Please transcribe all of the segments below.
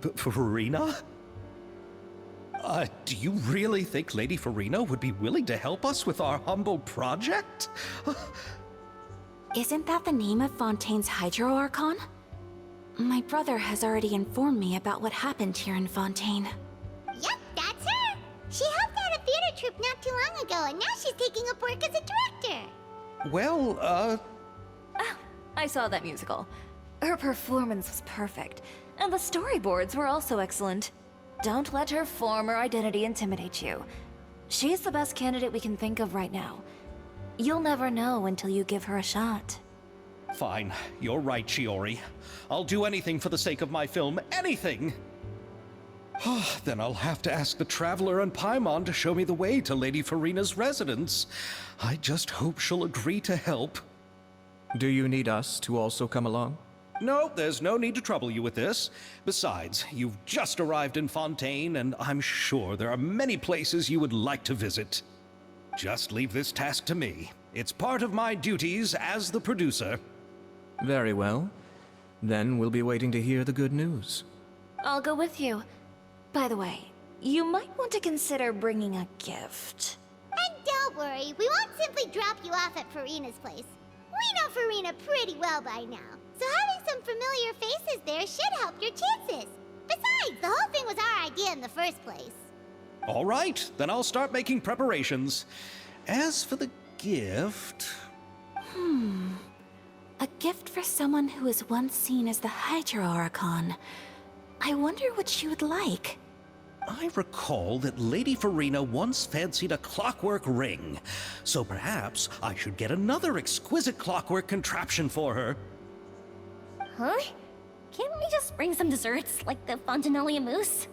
Farina? Do you really think Lady Farina would be willing to help us with our humble project? Isn't that the name of Fontaine's Hydro Archon? My brother has already informed me about what happened here in Fontaine. Yep, that's her! She helped out a theater troupe not too long ago, and now she's taking up work as a director. Well, I saw that musical. Her performance was perfect, and the storyboards were also excellent. Don't let her former identity intimidate you. She's the best candidate we can think of right now. You'll never know until you give her a shot. Fine. You're right, Shiori. I'll do anything for the sake of my film. Anything! Then I'll have to ask the Traveler and Paimon to show me the way to Lady Farina's residence. I just hope she'll agree to help. Do you need us to also come along? No, there's no need to trouble you with this. Besides, you've just arrived in Fontaine, and I'm sure there are many places you would like to visit. Just leave this task to me. It's part of my duties as the producer. Very well. Then we'll be waiting to hear the good news. I'll go with you. By the way, you might want to consider bringing a gift. And don't worry, we won't simply drop you off at Farina's place. We know Farina pretty well by now, so having some familiar faces there should help your chances. Besides, the whole thing was our idea in the first place. All right, then I'll start making preparations. As for the gift... A gift for someone who was once seen as the Hydro Archon. I wonder what she would like. I recall that Lady Farina once fancied a clockwork ring, so perhaps I should get another exquisite clockwork contraption for her. Huh? Can't we just bring some desserts, like the Fontanellia mousse?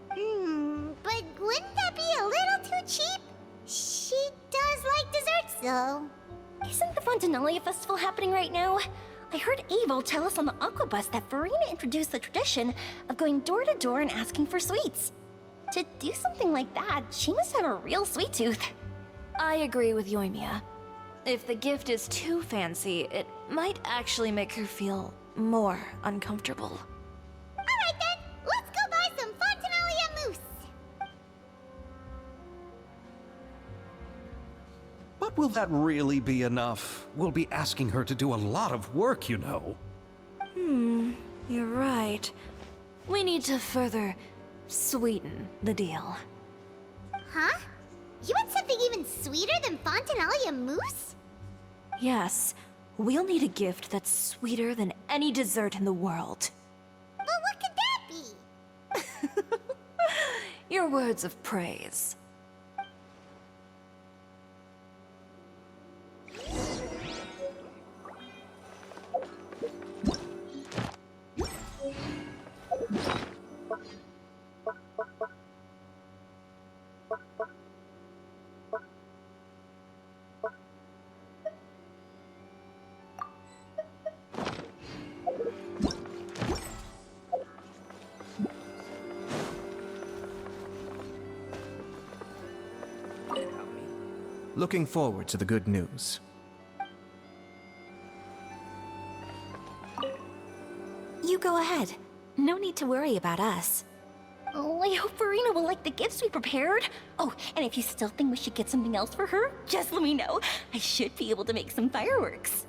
But wouldn't that be a little too cheap? She does like desserts, though. Isn't the Fontanellia festival happening right now? I heard Abel tell us on the Aquabus that Farina introduced the tradition of going door to door and asking for sweets. To do something like that, she must have a real sweet tooth. I agree with Yoimiya. If the gift is too fancy, it might actually make her feel more uncomfortable. Alright then, let's go buy some Fontanellia mousse. But will that really be enough? We'll be asking her to do a lot of work, you know. You're right. We need to further sweeten the deal. Huh? You want something even sweeter than Fontanellia mousse? Yes, we'll need a gift that's sweeter than any dessert in the world. But what could that be? Your words of praise. Looking forward to the good news. You go ahead. No need to worry about us. Oh, I hope Farina will like the gifts we prepared. Oh, and if you still think we should get something else for her, just let me know. I should be able to make some fireworks.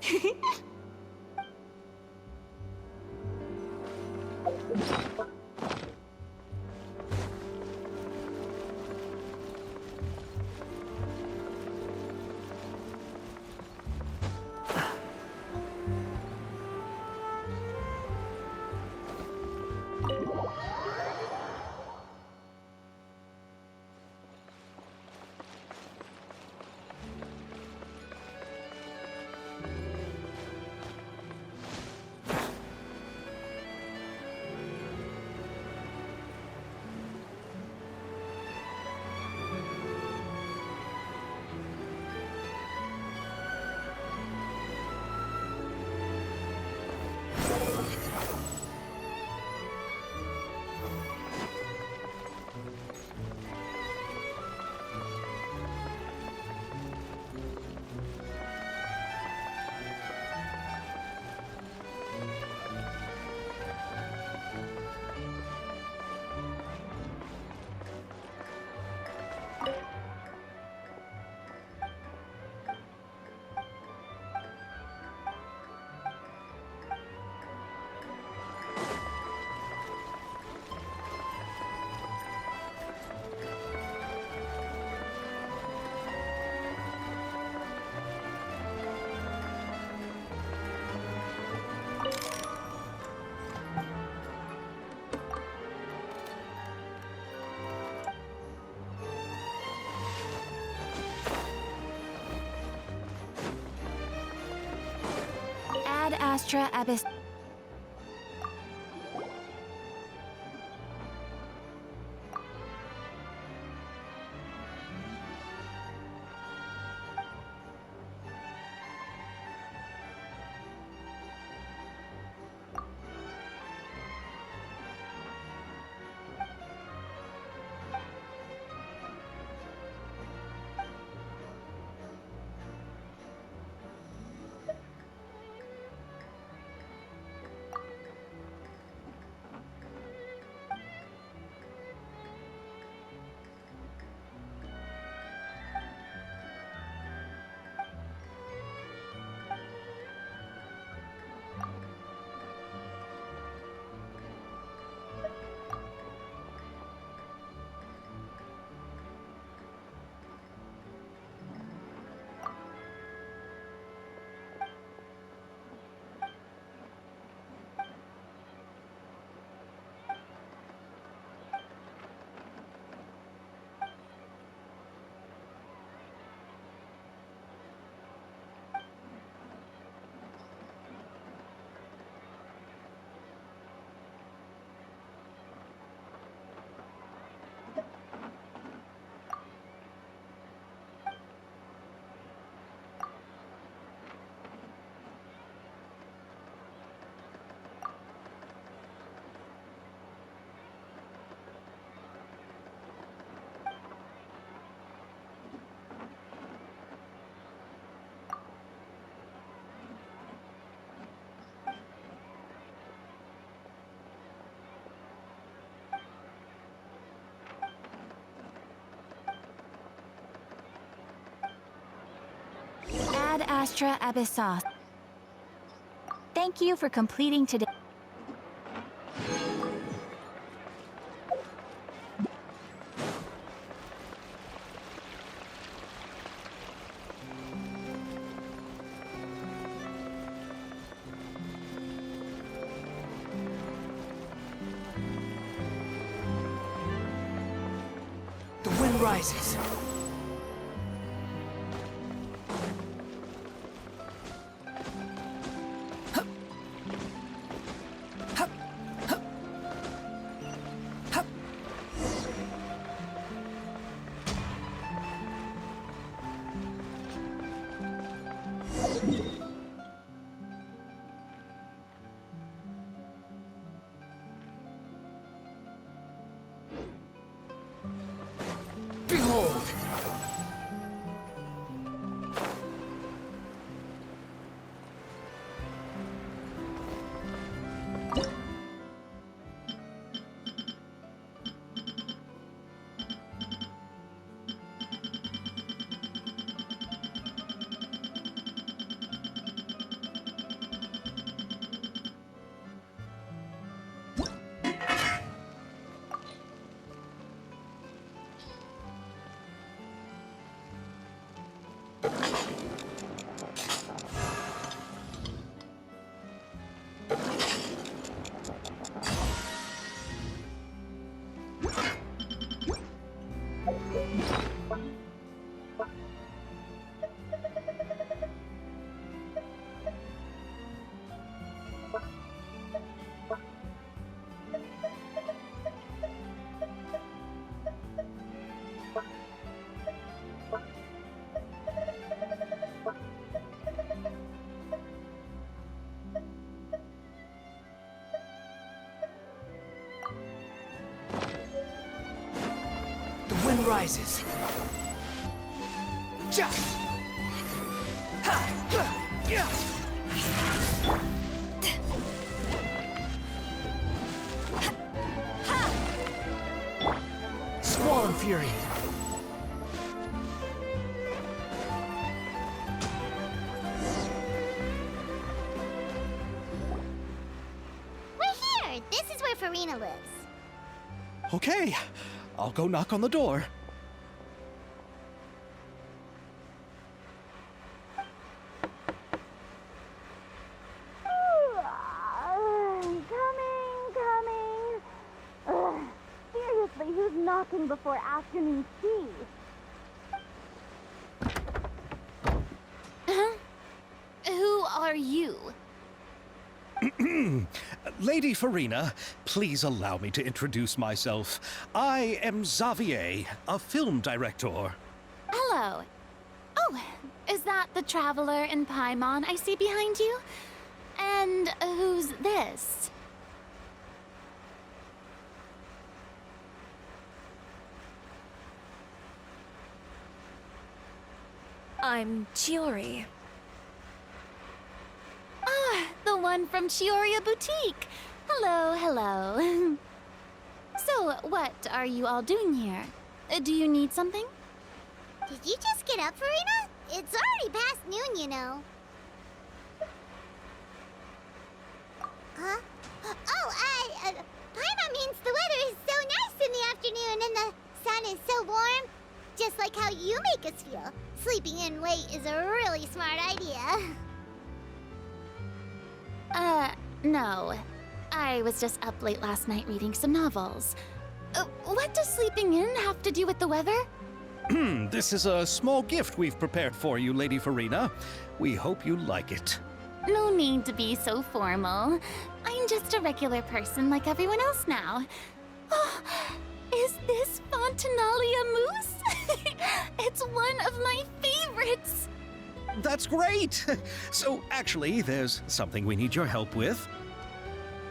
Ad Astra Abyss. Ad Astra Abyssos. Thank you for completing today. The wind rises. Behold! The wind rises. Ja! Ha! Yeah! Squall and fury. We're here! This is where Farina lives. Okay, I'll go knock on the door. Coming. Ugh, seriously, who's knocking before afternoon tea? Who are you? Lady Farina, please allow me to introduce myself. I am Xavier, a film director. Hello. Oh, is that the traveler in Paimon I see behind you? And who's this? I'm Chiori. Ah, the one from Chioria Boutique. Hello, hello. So, what are you all doing here? Do you need something? Did you just get up, Farina? It's already past noon, you know. Huh? Paimon means the weather is so nice in the afternoon and the sun is so warm. Just like how you make us feel. Sleeping in late is a really smart idea. No. I was just up late last night reading some novels. What does sleeping in have to do with the weather? This is a small gift we've prepared for you, Lady Farina. We hope you like it. No need to be so formal. I'm just a regular person like everyone else now. Oh, is this Fontinalia mousse? It's one of my favorites. That's great! So, actually, there's something we need your help with.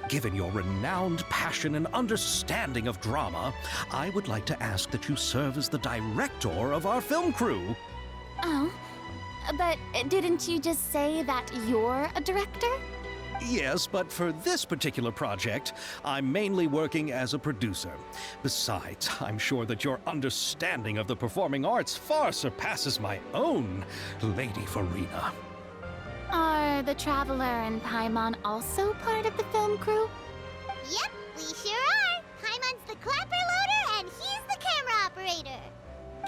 Given your renowned passion and understanding of drama, I would like to ask that you serve as the director of our film crew. Oh, but didn't you just say that you're a director? Yes, but for this particular project, I'm mainly working as a producer. Besides, I'm sure that your understanding of the performing arts far surpasses my own, Lady Farina. Are the Traveler and Paimon also part of the film crew? Yep, we sure are. Paimon's the clapper loader and he's the camera operator.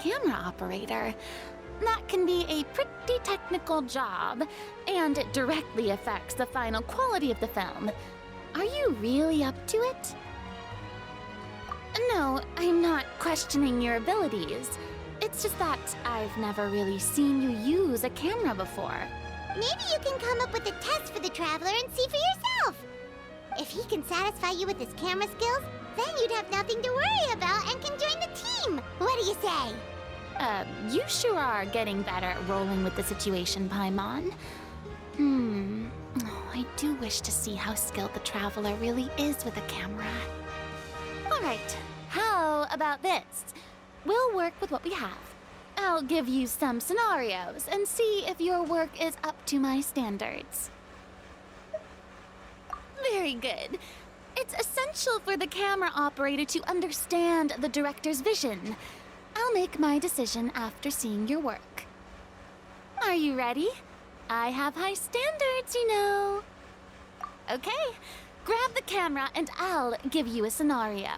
Camera operator? That can be a pretty technical job, and it directly affects the final quality of the film. Are you really up to it? No, I'm not questioning your abilities. It's just that I've never really seen you use a camera before. Maybe you can come up with a test for the Traveler and see for yourself. If he can satisfy you with his camera skills, then you'd have nothing to worry about and can join the team. What do you say? You sure are getting better at rolling with the situation, Paimon. Oh, I do wish to see how skilled the Traveler really is with a camera. Alright, how about this? We'll work with what we have. I'll give you some scenarios and see if your work is up to my standards. Very good. It's essential for the camera operator to understand the director's vision. I'll make my decision after seeing your work. Are you ready? I have high standards, you know. Okay, grab the camera and I'll give you a scenario.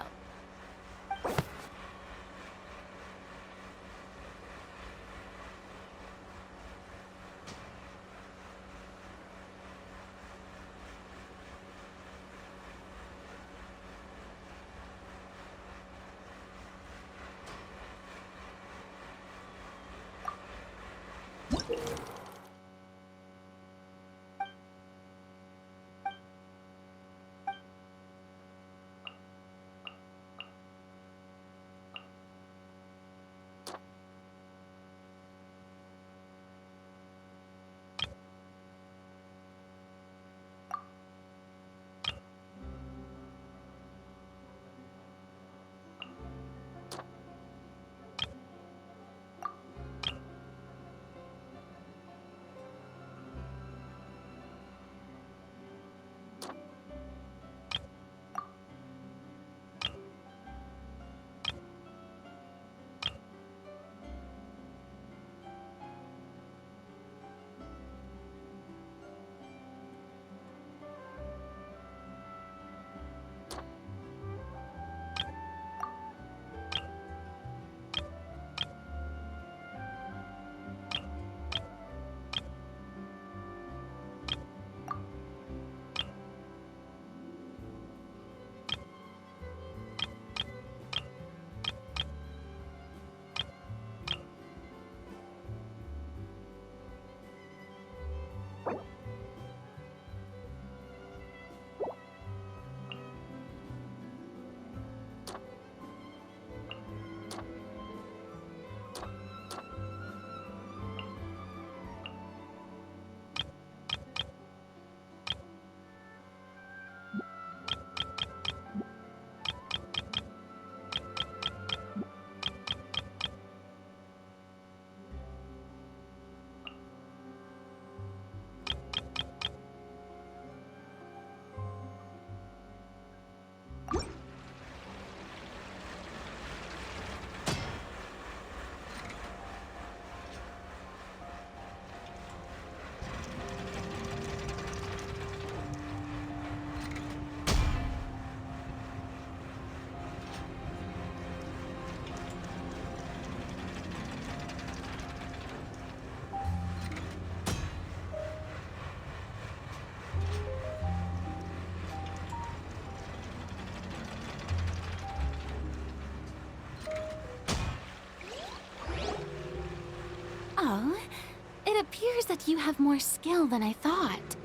it appears that you have more skill than I thought.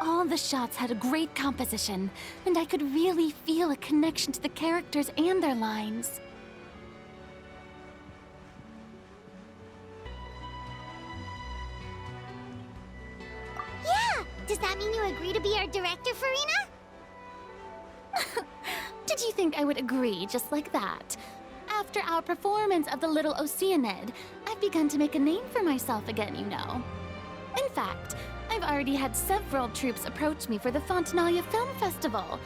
All the shots had a great composition, and I could really feel a connection to the characters and their lines. Yeah! Does that mean you agree to be our director, Farina? Did you think I would agree just like that? After our performance of the Little Oceanid, I've begun to make a name for myself again, you know. In fact, I've already had several troops approach me for the Fontanalia Film Festival.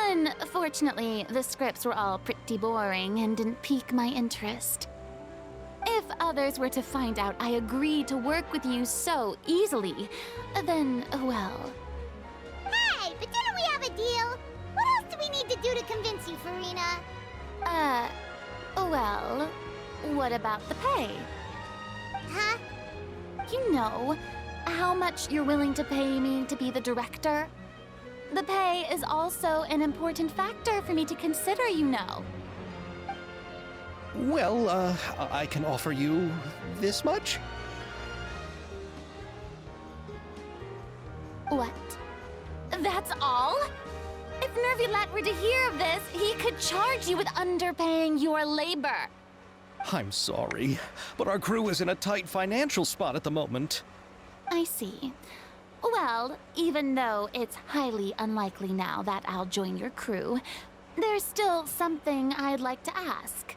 Unfortunately, the scripts were all pretty boring and didn't pique my interest. If others were to find out I agreed to work with you so easily, then, well... Hey, but didn't we have a deal? What else do we need to do to convince you, Farina? Well, what about the pay? Huh? You know, how much you're willing to pay me to be the director? The pay is also an important factor for me to consider, you know. Well, I can offer you this much? What? That's all? If Nervilet were to hear of this, he could charge you with underpaying your labor. I'm sorry, but our crew is in a tight financial spot at the moment. I see. Well, even though it's highly unlikely now that I'll join your crew, there's still something I'd like to ask.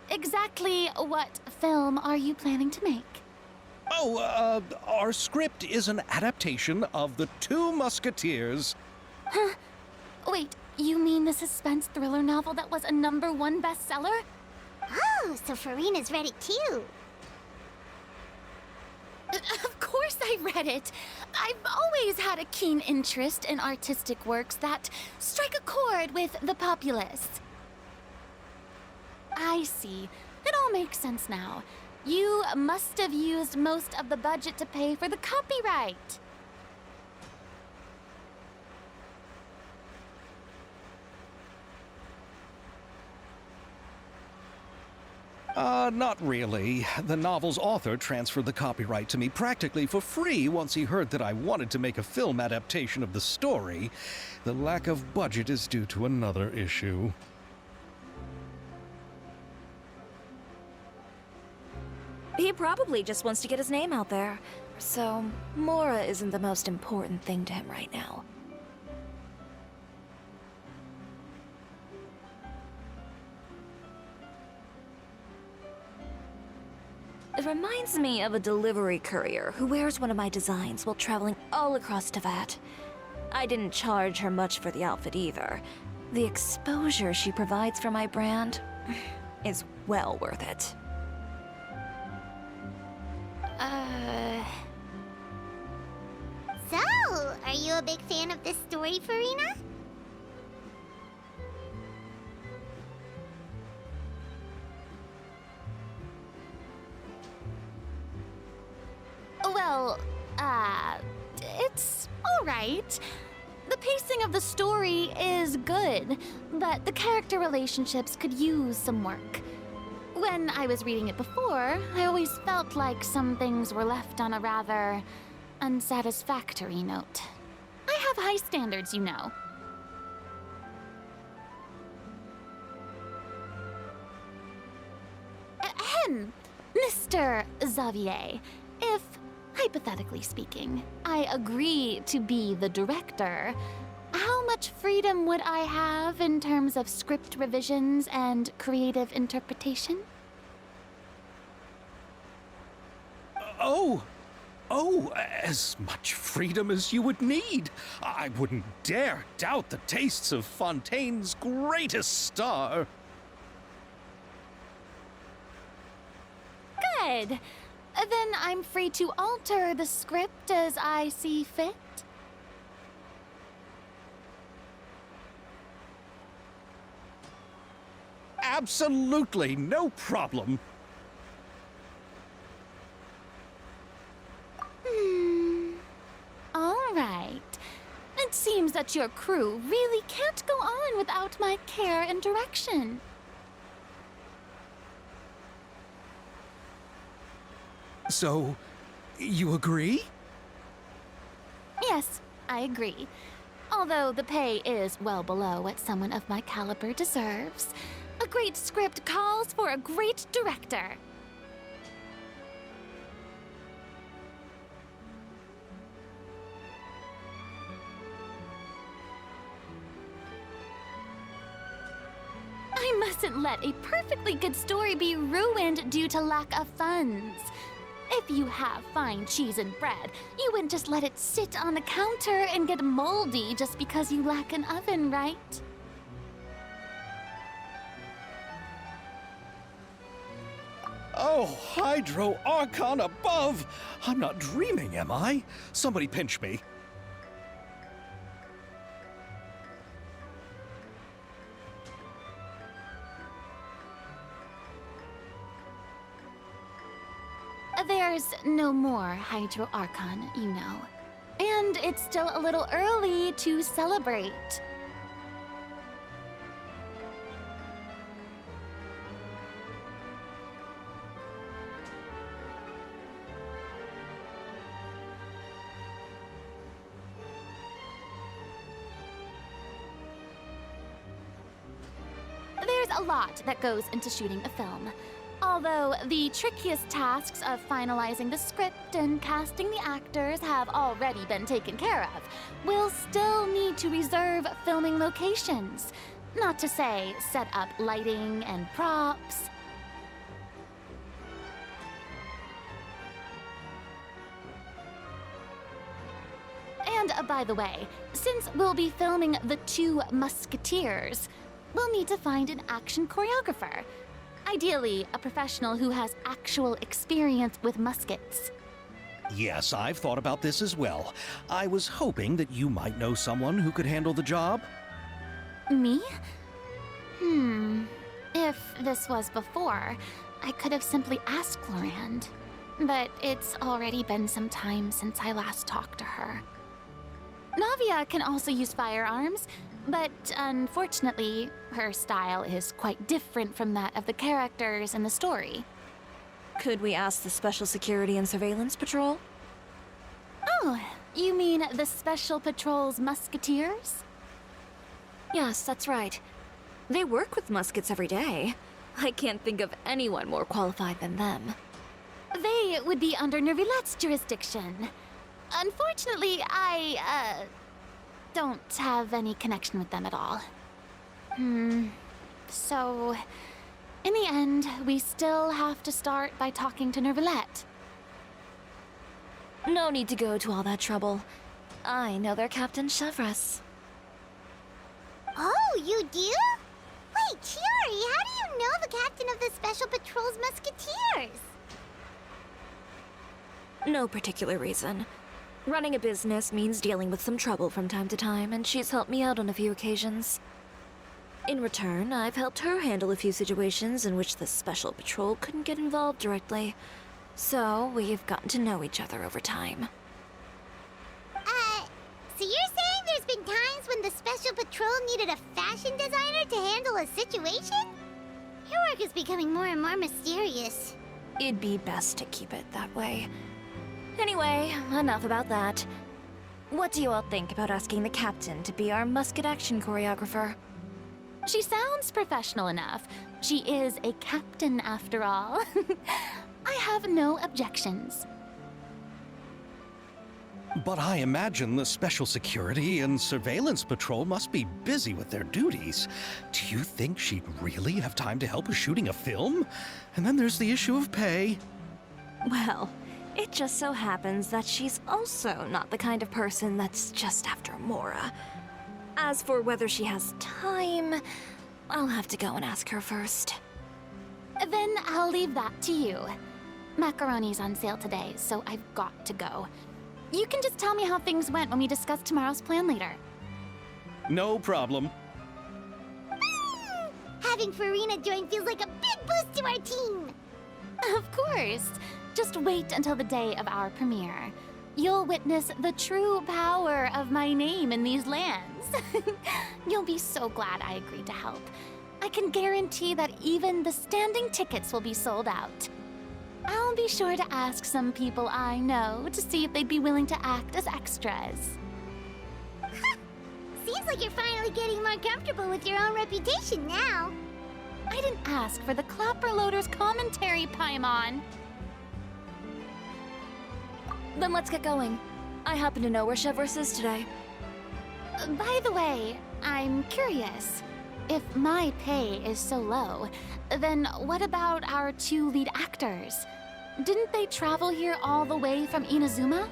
Exactly what film are you planning to make? Oh, our script is an adaptation of The Two Musketeers. Huh? Wait, you mean the suspense thriller novel that was a #1 bestseller? Oh, so Farina's read it too. Of course I read it. I've always had a keen interest in artistic works that strike a chord with the populace. I see. It all makes sense now. You must have used most of the budget to pay for the copyright. Not really. The novel's author transferred the copyright to me practically for free once he heard that I wanted to make a film adaptation of the story. The lack of budget is due to another issue. He probably just wants to get his name out there. So, Mora isn't the most important thing to him right now. It reminds me of a delivery courier who wears one of my designs while traveling all across Teyvat. I didn't charge her much for the outfit either. The exposure she provides for my brand is well worth it. So, are you a big fan of this story, Farina? Well, it's all right. The pacing of the story is good, but the character relationships could use some work. When I was reading it before, I always felt like some things were left on a rather unsatisfactory note. I have high standards, you know. Ahem, Mr. Xavier, if, hypothetically speaking, I agree to be the director, how much freedom would I have in terms of script revisions and creative interpretation? As much freedom as you would need. I wouldn't dare doubt the tastes of Fontaine's greatest star. Good. Then I'm free to alter the script as I see fit. Absolutely, no problem. All right. It seems that your crew really can't go on without my care and direction. So, you agree? Yes, I agree. Although the pay is well below what someone of my caliber deserves. A great script calls for a great director. I mustn't let a perfectly good story be ruined due to lack of funds. If you have fine cheese and bread, you wouldn't just let it sit on the counter and get moldy just because you lack an oven, right? Oh, Hydro Archon above! I'm not dreaming, am I? Somebody pinch me. There's no more Hydro Archon, you know. And it's still a little early to celebrate. There's a lot that goes into shooting a film. Although the trickiest tasks of finalizing the script and casting the actors have already been taken care of, we'll still need to reserve filming locations. Not to say set up lighting and props. And by the way, since we'll be filming the two musketeers, we'll need to find an action choreographer. Ideally, a professional who has actual experience with muskets. Yes, I've thought about this as well. I was hoping that you might know someone who could handle the job. Me? If this was before, I could have simply asked Glorand. But it's already been some time since I last talked to her. Navia can also use firearms, but unfortunately, her style is quite different from that of the characters in the story. Could we ask the Special Security and Surveillance Patrol? Oh, you mean the Special Patrol's musketeers? Yes, that's right. They work with muskets every day. I can't think of anyone more qualified than them. They would be under Nervilette's jurisdiction. Unfortunately, I don't have any connection with them at all. So, in the end, we still have to start by talking to Nervilette. No need to go to all that trouble. I know their Captain Cxald'dhrest. Oh, you do? Wait, Chiori, how do you know the captain of the Special Patrol's Musketeers? No particular reason. Running a business means dealing with some trouble from time to time, and she's helped me out on a few occasions. In return, I've helped her handle a few situations in which the Special Patrol couldn't get involved directly. So, we've gotten to know each other over time. So you're saying there's been times when the Special Patrol needed a fashion designer to handle a situation? Your work is becoming more and more mysterious. It'd be best to keep it that way. Anyway, enough about that. What do you all think about asking the captain to be our musket action choreographer? She sounds professional enough. She is a captain after all. I have no objections. But I imagine the Special Security and Surveillance Patrol must be busy with their duties. Do you think she'd really have time to help us shooting a film? And then there's the issue of pay. Well, it just so happens that she's also not the kind of person that's just after Mora. As for whether she has time, I'll have to go and ask her first. Then I'll leave that to you. Macaroni's on sale today, so I've got to go. You can just tell me how things went when we discuss tomorrow's plan later. No problem. Having Farina join feels like a big boost to our team. Of course. Just wait until the day of our premiere. You'll witness the true power of my name in these lands. You'll be so glad I agreed to help. I can guarantee that even the standing tickets will be sold out. I'll be sure to ask some people I know to see if they'd be willing to act as extras. Seems like you're finally getting more comfortable with your own reputation now. I didn't ask for the Clapper Loader's commentary, Paimon. Then let's get going. I happen to know where Cxald'dhrest is today. By the way, I'm curious. If my pay is so low, then what about our 2 lead actors? Didn't they travel here all the way from Inazuma?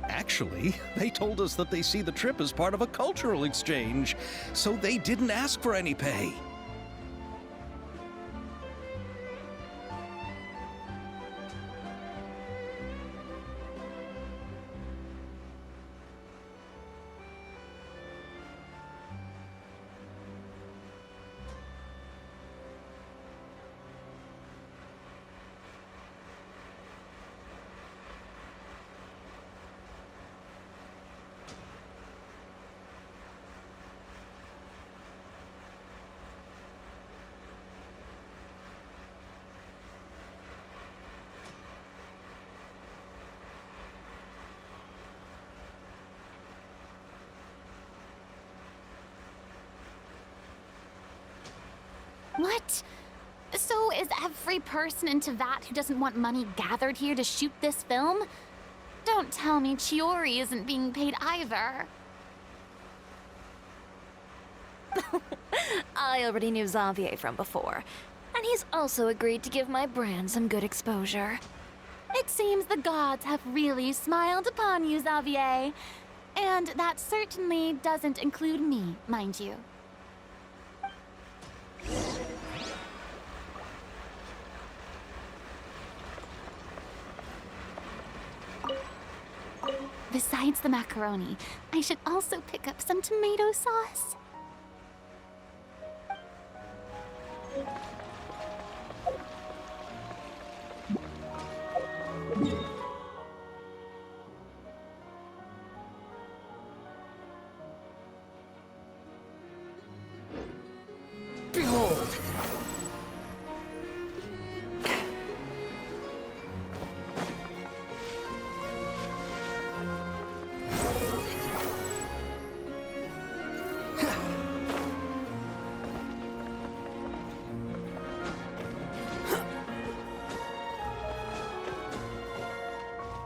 Actually, they told us that they see the trip as part of a cultural exchange, so they didn't ask for any pay. What? So is every person in Teyvat who doesn't want money gathered here to shoot this film? Don't tell me Chiori isn't being paid either. I already knew Xavier from before, and he's also agreed to give my brand some good exposure. It seems the gods have really smiled upon you, Xavier. And that certainly doesn't include me, mind you. Besides the macaroni, I should also pick up some tomato sauce. Behold!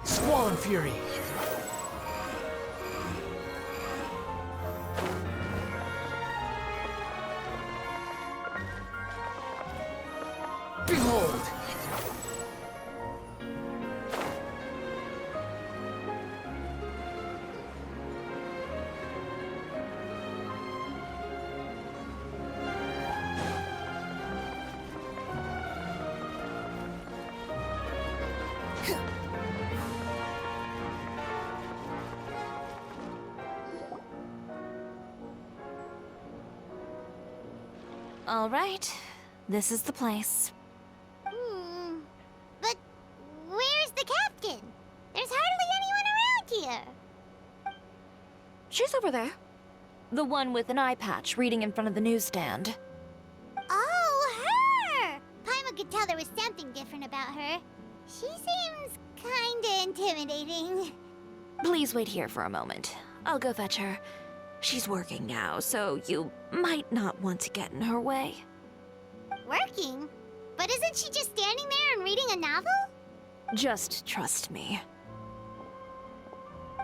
Swan Fury! Behold! All right, this is the place. But where's the captain? There's hardly anyone around here. She's over there. The one with an eye patch reading in front of the newsstand. Oh, her! Paimon could tell there was something different about her. She seems kinda intimidating. Please wait here for a moment. I'll go fetch her. She's working now, so you might not want to get in her way. Working? But isn't she just standing there and reading a novel? Just trust me.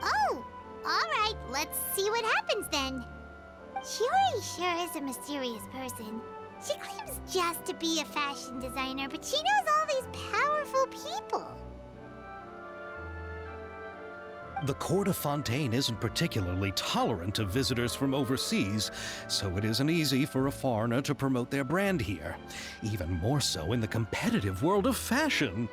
Oh, alright, let's see what happens then. Chiori sure is a mysterious person. She claims just to be a fashion designer, but she knows all these powerful people. The court of Fontaine isn't particularly tolerant of visitors from overseas, so it isn't easy for a foreigner to promote their brand here. Even more so in the competitive world of fashion.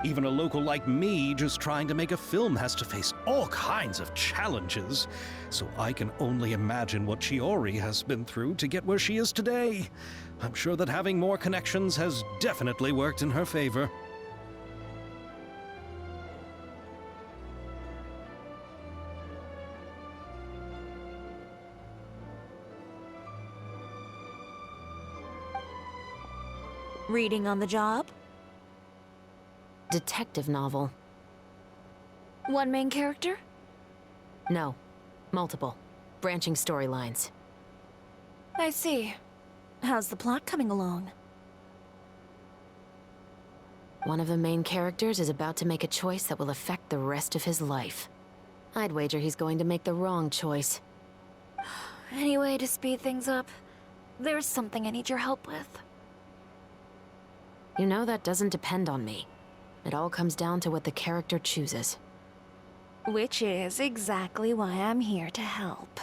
Even a local like me just trying to make a film has to face all kinds of challenges. So I can only imagine what Chiori has been through to get where she is today. I'm sure that having more connections has definitely worked in her favor. Reading on the job? Detective novel. One main character? No. Multiple. Branching storylines. I see. How's the plot coming along? One of the main characters is about to make a choice that will affect the rest of his life. I'd wager he's going to make the wrong choice. Any way to speed things up? There's something I need your help with. You know that doesn't depend on me. It all comes down to what the character chooses. Which is exactly why I'm here to help.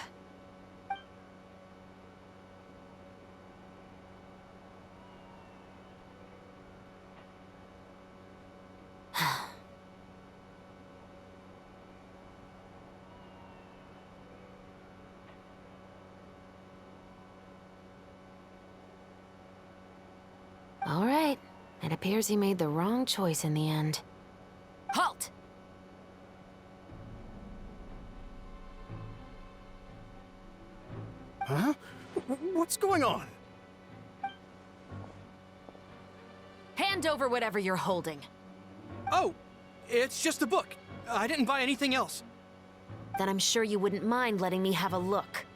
All right. It appears he made the wrong choice in the end. Halt! Huh? What's going on? Hand over whatever you're holding. Oh, it's just a book. I didn't buy anything else. Then I'm sure you wouldn't mind letting me have a look.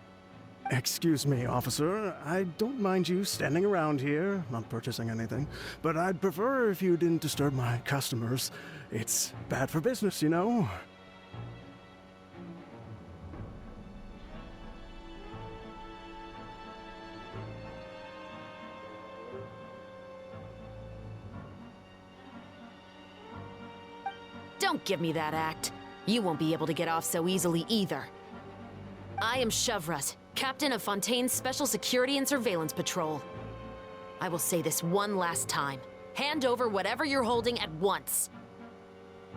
Excuse me, officer. I don't mind you standing around here, not purchasing anything, but I'd prefer if you didn't disturb my customers. It's bad for business, you know? Don't give me that act. You won't be able to get off so easily either. I am Cxald'dhrest, Captain of Fontaine's Special Security and Surveillance Patrol. I will say this one last time. Hand over whatever you're holding at once.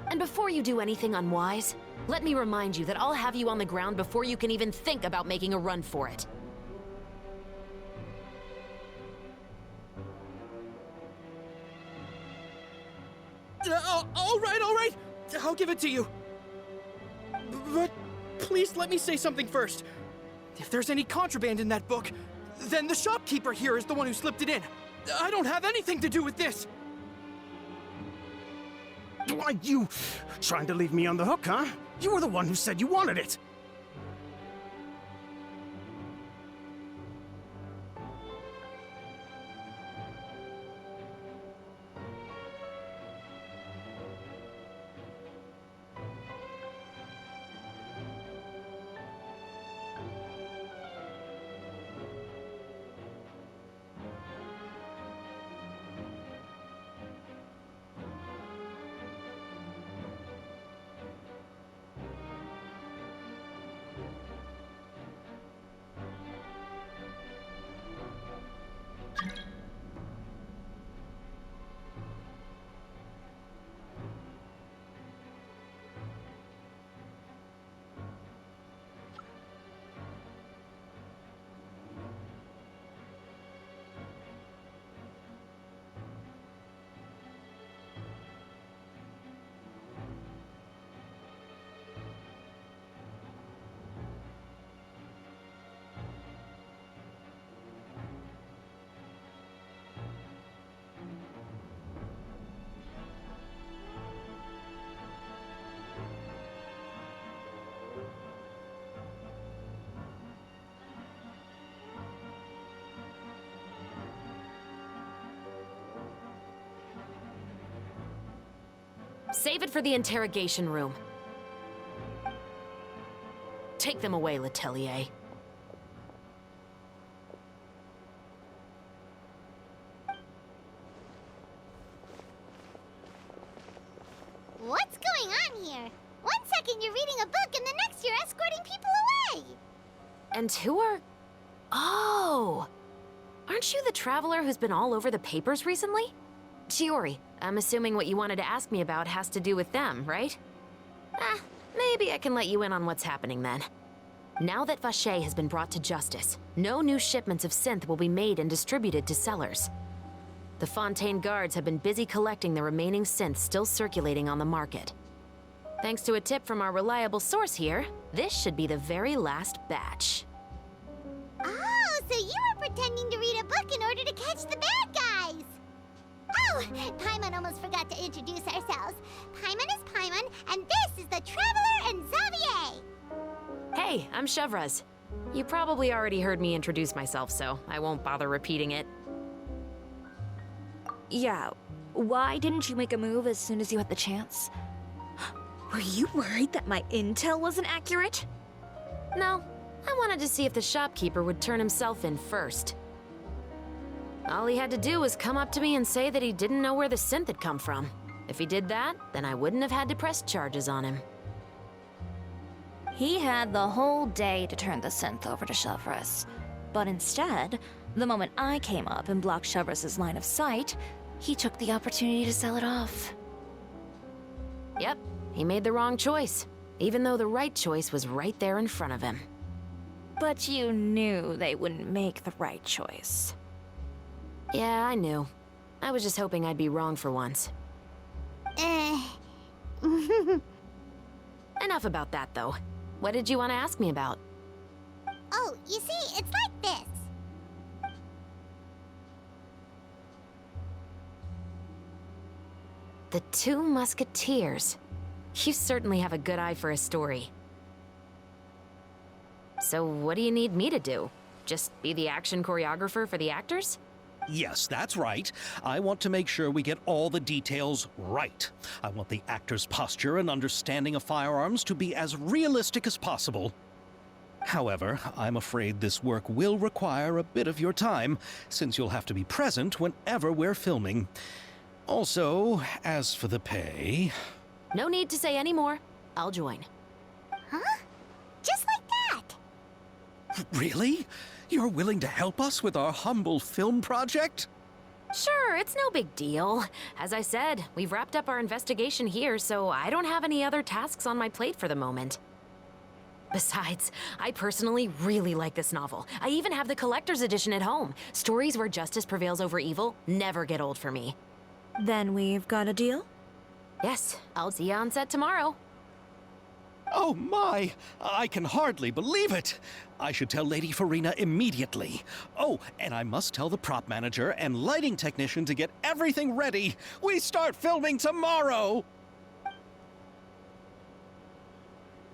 And before you do anything unwise, let me remind you that I'll have you on the ground before you can even think about making a run for it. All right. I'll give it to you. But please let me say something first. If there's any contraband in that book, then the shopkeeper here is the one who slipped it in. I don't have anything to do with this. Why, you trying to leave me on the hook, huh? You were the one who said you wanted it. Save it for the interrogation room. Take them away, Letelier. What's going on here? One second you're reading a book and the next you're escorting people away. And who are... Oh! Aren't you the traveler who's been all over the papers recently? Chiori, I'm assuming what you wanted to ask me about has to do with them, right? Maybe I can let you in on what's happening then. Now that Vacher has been brought to justice, no new shipments of synth will be made and distributed to sellers. The Fontaine guards have been busy collecting the remaining synth still circulating on the market. Thanks to a tip from our reliable source here, this should be the very last batch. Oh, so you were pretending to read a book in order to catch the bad guys! Oh, Paimon almost forgot to introduce ourselves. Paimon is Paimon, and this is the Traveler and Xavier! Hey, I'm Cxald'dhrest. You probably already heard me introduce myself, so I won't bother repeating it. Yeah, why didn't you make a move as soon as you had the chance? Were you worried that my intel wasn't accurate? No, I wanted to see if the shopkeeper would turn himself in first. All he had to do was come up to me and say that he didn't know where the synth had come from. If he did that, then I wouldn't have had to press charges on him. He had the whole day to turn the synth over to Cxald'dhrest. But instead, the moment I came up and blocked Cxald'drest's line of sight, he took the opportunity to sell it off. Yep, he made the wrong choice, even though the right choice was right there in front of him. But you knew they wouldn't make the right choice. Yeah, I knew. I was just hoping I'd be wrong for once. Enough about that, though. What did you want to ask me about? Oh, you see, it's like this. The Two Musketeers. You certainly have a good eye for a story. So what do you need me to do? Just be the action choreographer for the actors? Yes, that's right. I want to make sure we get all the details right. I want the actor's posture and understanding of firearms to be as realistic as possible. However, I'm afraid this work will require a bit of your time, since you'll have to be present whenever we're filming. Also, as for the pay... No need to say any more. I'll join. Huh? Just like that? Really? You're willing to help us with our humble film project? Sure, it's no big deal. As I said, we've wrapped up our investigation here, so I don't have any other tasks on my plate for the moment. Besides, I personally really like this novel. I even have the collector's edition at home. Stories where justice prevails over evil never get old for me. Then we've got a deal? Yes, I'll see you on set tomorrow. Oh my! I can hardly believe it! I should tell Lady Farina immediately. Oh, and I must tell the prop manager and lighting technician to get everything ready. We start filming tomorrow!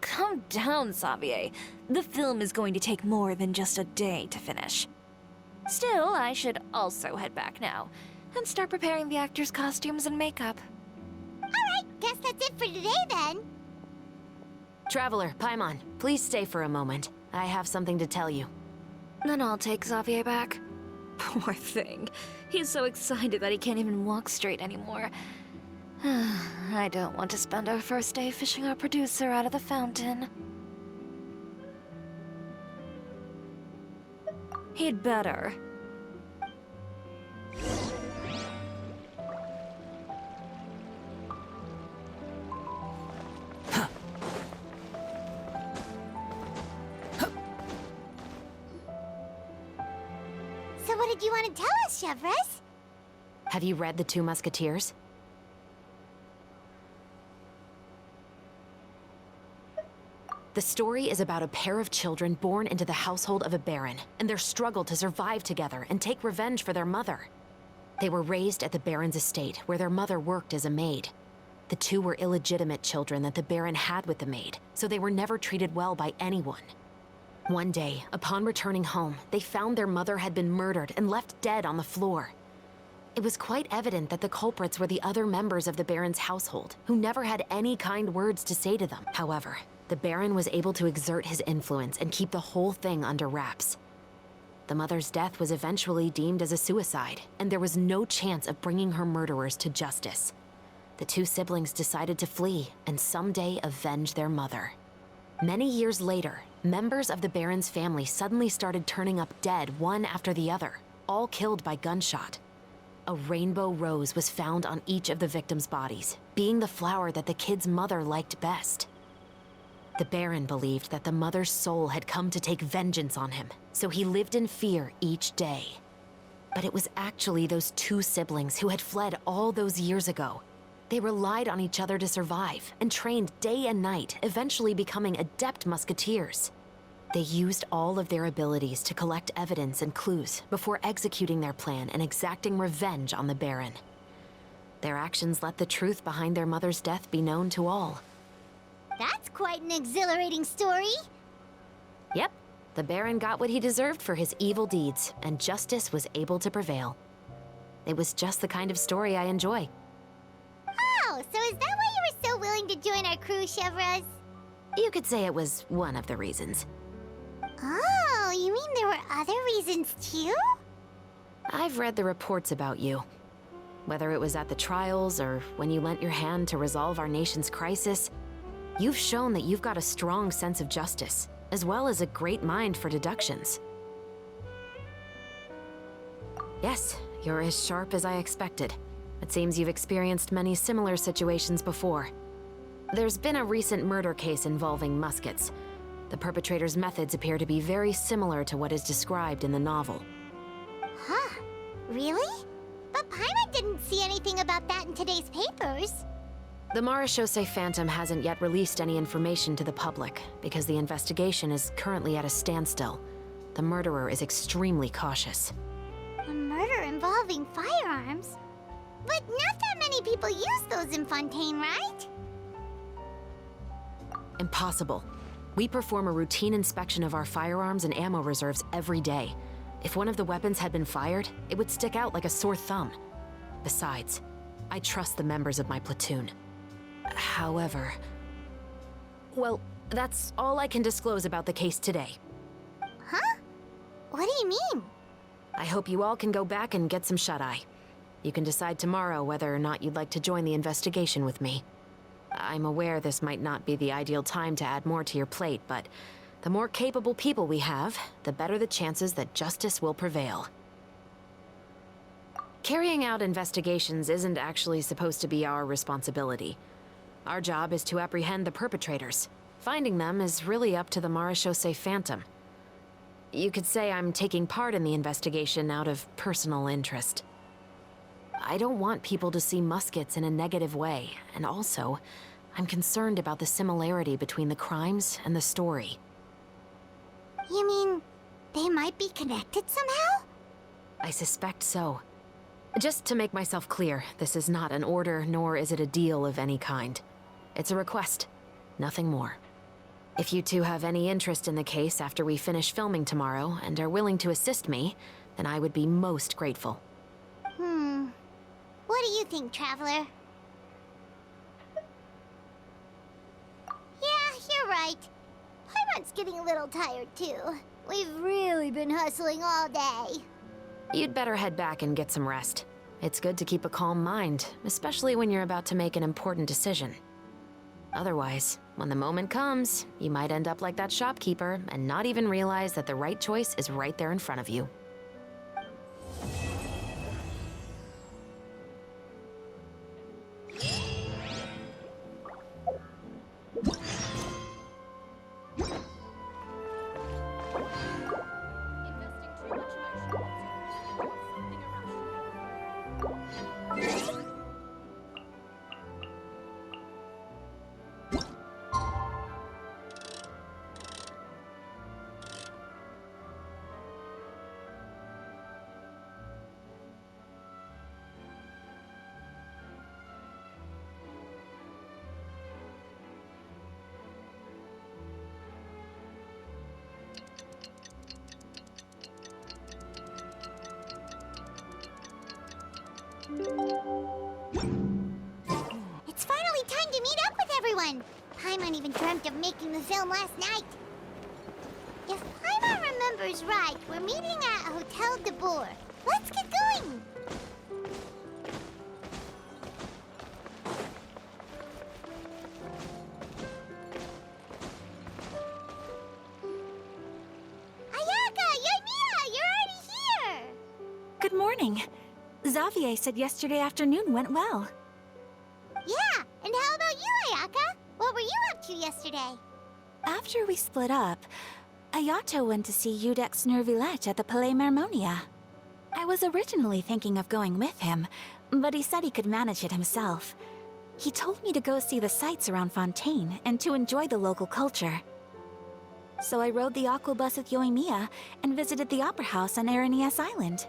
Calm down, Xavier. The film is going to take more than just a day to finish. Still, I should also head back now and start preparing the actors' costumes and makeup. Alright, guess that's it for today then. Traveler, Paimon, please stay for a moment. I have something to tell you. Then I'll take Xavier back. Poor thing. He's so excited that he can't even walk straight anymore. I don't want to spend our first day fishing our producer out of the fountain. He'd better. So what did you want to tell us, Cxald'dhrest? Have you read The Two Musketeers? The story is about a pair of children born into the household of a baron, and their struggle to survive together and take revenge for their mother. They were raised at the baron's estate, where their mother worked as a maid. The two were illegitimate children that the baron had with the maid, so they were never treated well by anyone. One day, upon returning home, they found their mother had been murdered and left dead on the floor. It was quite evident that the culprits were the other members of the baron's household, who never had any kind words to say to them. However, the baron was able to exert his influence and keep the whole thing under wraps. The mother's death was eventually deemed as a suicide, and there was no chance of bringing her murderers to justice. The two siblings decided to flee and someday avenge their mother. Many years later, members of the baron's family suddenly started turning up dead one after the other, all killed by gunshot. a rainbow rose was found on each of the victims' bodies, being the flower that the kid's mother liked best. The Baron believed that the mother's soul had come to take vengeance on him, so he lived in fear each day. But it was actually those two siblings who had fled all those years ago. They relied on each other to survive, and trained day and night, eventually becoming adept musketeers. They used all of their abilities to collect evidence and clues before executing their plan and exacting revenge on the Baron. Their actions let the truth behind their mother's death be known to all. That's quite an exhilarating story. Yep, the Baron got what he deserved for his evil deeds, and justice was able to prevail. It was just the kind of story I enjoy. Oh, so is that why you were so willing to join our crew, Cxald'dhrest? You could say it was one of the reasons. Oh, you mean there were other reasons too? I've read the reports about you. Whether it was at the trials or when you lent your hand to resolve our nation's crisis, you've shown that you've got a strong sense of justice, as well as a great mind for deductions. Yes, you're as sharp as I expected. It seems you've experienced many similar situations before. There's been a recent murder case involving muskets. The perpetrator's methods appear to be very similar to what is described in the novel. Huh? Really? But Paimon didn't see anything about that in today's papers. The Marechaussee Phantom hasn't yet released any information to the public because the investigation is currently at a standstill. The murderer is extremely cautious. A murder involving firearms? But not that many people use those in Fontaine, right? Impossible. We perform a routine inspection of our firearms and ammo reserves every day. If one of the weapons had been fired, it would stick out like a sore thumb. Besides, I trust the members of my platoon. However... Well, that's all I can disclose about the case today. Huh? What do you mean? I hope you all can go back and get some shut-eye. You can decide tomorrow whether or not you'd like to join the investigation with me. I'm aware this might not be the ideal time to add more to your plate, but the more capable people we have, the better the chances that justice will prevail. Carrying out investigations isn't actually supposed to be our responsibility. Our job is to apprehend the perpetrators. Finding them is really up to the Marechaussee Phantom. You could say I'm taking part in the investigation out of personal interest. I don't want people to see muskets in a negative way, and also, I'm concerned about the similarity between the crimes and the story. You mean, they might be connected somehow? I suspect so. Just to make myself clear, this is not an order, nor is it a deal of any kind. It's a request, nothing more. If you two have any interest in the case after we finish filming tomorrow and are willing to assist me, then I would be most grateful. What do you think, Traveler? Yeah, you're right. Paimon's getting a little tired, too. We've really been hustling all day. You'd better head back and get some rest. It's good to keep a calm mind, especially when you're about to make an important decision. Otherwise, when the moment comes, you might end up like that shopkeeper and not even realize that the right choice is right there in front of you. It's finally time to meet up with everyone. Paimon even dreamt of making the film last night. If Paimon remembers right, we're meeting at Hotel de Boer. Let's get going. Ayaka, Ymira, you're already here. Good morning. Xavier said yesterday afternoon went well. Yeah, and how about you, Ayaka? What were you up to yesterday? After we split up, Ayato went to see Udex Nervillette at the Palais Mermonia. I was originally thinking of going with him, but he said he could manage it himself. He told me to go see the sights around Fontaine and to enjoy the local culture. So I rode the aqua bus with Yoimiya and visited the opera house on Aranias Island.